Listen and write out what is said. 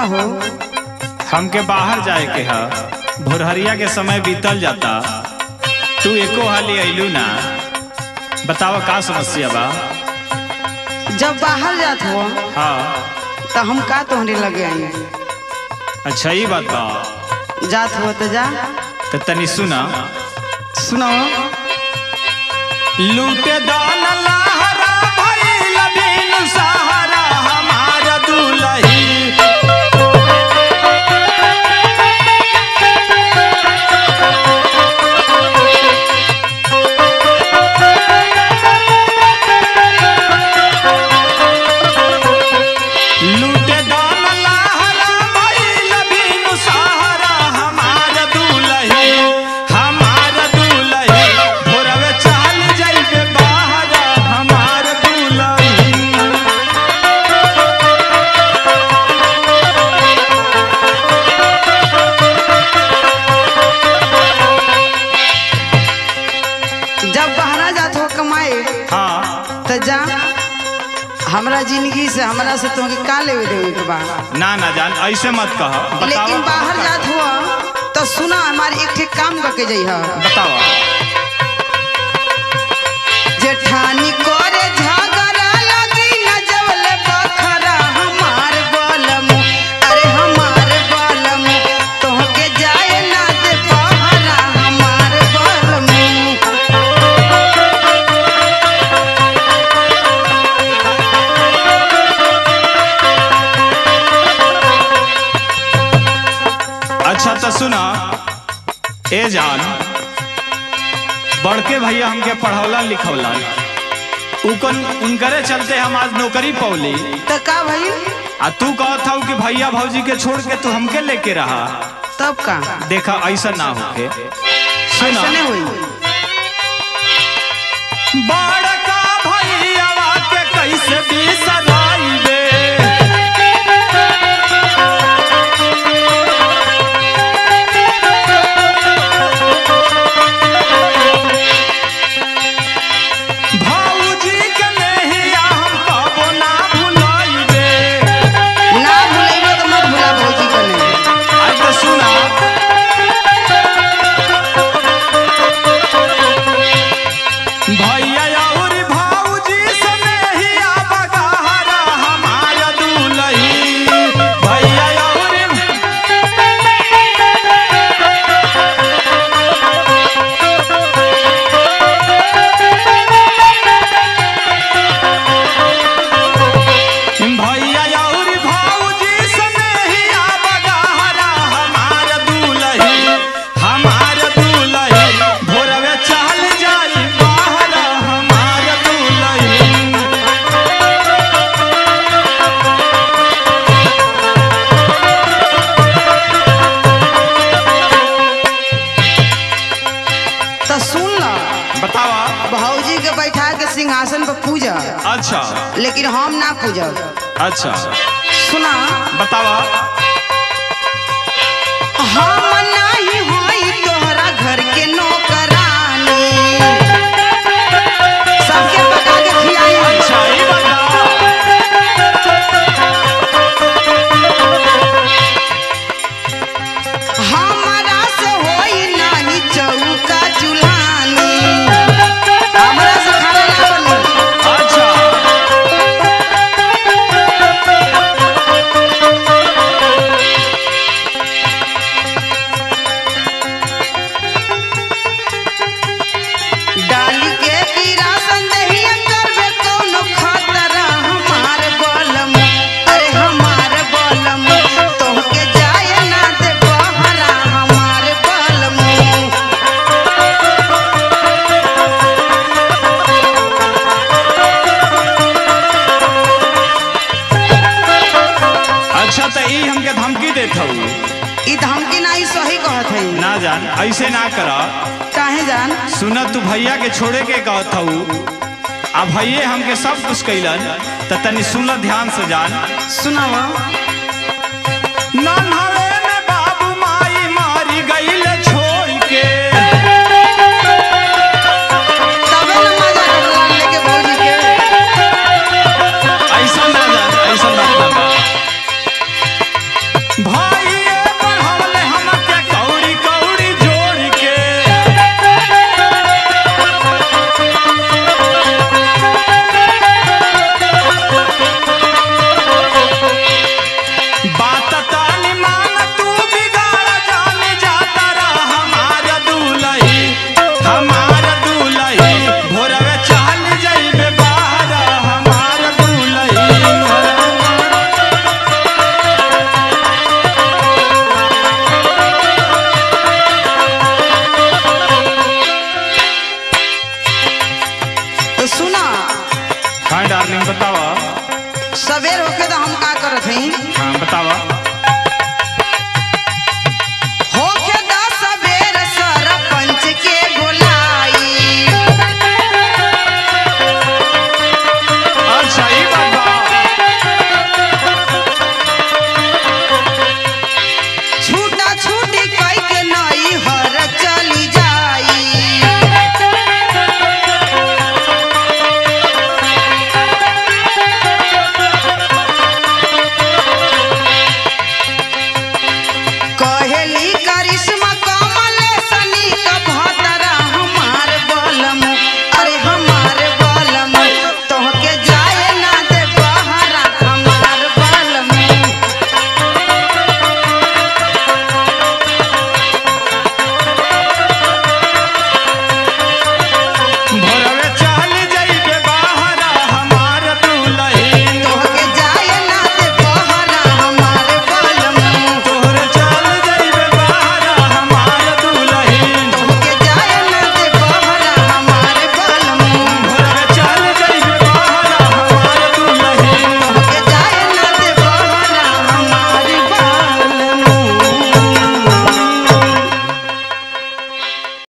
हो? हमके बाहर जाए के है, भोरहरिया के समय बीतल जाता, तू एको हाली अइलू ना। बतावा का समस्या बा? जब बाहर जात हो हाँ तो हम का तोहरे लगे आई? अच्छा ये बात बा। जात हो तो जा। तो तनी सुना। सुनाओ। लूटे दान लहरा भइल बिनु सहारा हमार दुलही। लूटे दान लहरा भइल बिनु सहारा हमार दुलही, हमार दुलही। भोरवे चल जाइबे बाहर हमार दुलही। जब बाहर जात हो कमाए हाँ तो जा। हमरा जिंदगी से हमरा से तुमके का लेवे देवे के बा? ना ना जान ऐसे मत कह। लेकिन बाहर जात हो तो सुना, हमारे एक ठे काम करके जइहा। बतावा। जेठानी करे झगड़ा लगी न जवले बखरा हमार बलमु। अरे हमार बलमु तोहके जाए ना दे पहरा हमार बलमु। अच्छा तो सुना। ए जान, बड़के भैया हमके पढ़ौला लिखौला, उनकरे चलते हम आज नौकरी पौली। तो का भई? आ तू कहत हूँ कि भैया भौजी के छोड़ के तू हमके लेके रहा। तब का? देखा ऐसा ना होके। सुना। ऐसा नहीं हुई। बड़का भैया के कैसे बिसराइबे। भौजी के नहिया हम कबो ना भुलाइबे। ना भुलाइबे तो मत भुला भौजी के नहीं। आज तो सुना। भैया और भौजी से नहिया बगाहरा हमार दुलही। भैया और भैया और भौजी से नहिया बगाहरा हमार दुलही, हमार दुलही। भोरवे चल जाई बाहर हमार दुलही। तो सुन ला। बतावा। भौजी के बैठा के सिंहासन पर पूजा, अच्छा लेकिन हम ना पूजब। अच्छा सुना। बतावा। हम नहीं होई तोहरा घर के नौकरानी, सबके पका के खियाई। अच्छा ये बता। हमरा से होई नहीं चौका चुल्हानी, हमरा से खाना ना बनी। अच्छा डाली के कीड़ा संदेहिया करबे कौनो खतरा हमार बलमु। अरे हमार बलमु तोहके जाए ना दे बहरा हमार बलमु। अच्छा तो ई हमके धमकी देत हूँ। ई धमकी नहीं सही कहत है। ना जान ऐसे ना करा। काहे जान? सुना, तू भैया के छोड़े के कहत हूँ, आ भैये हमके सब कुछ कैलन। तो तनी सुन ध्यान से जान। सुनावा। नन्हवे में बाबू माई मारी गईल छोड़ के। तबे न मजा करला लेके भौजी के। ऐसा ना जान, ऐसा बात ना बा। बताओ।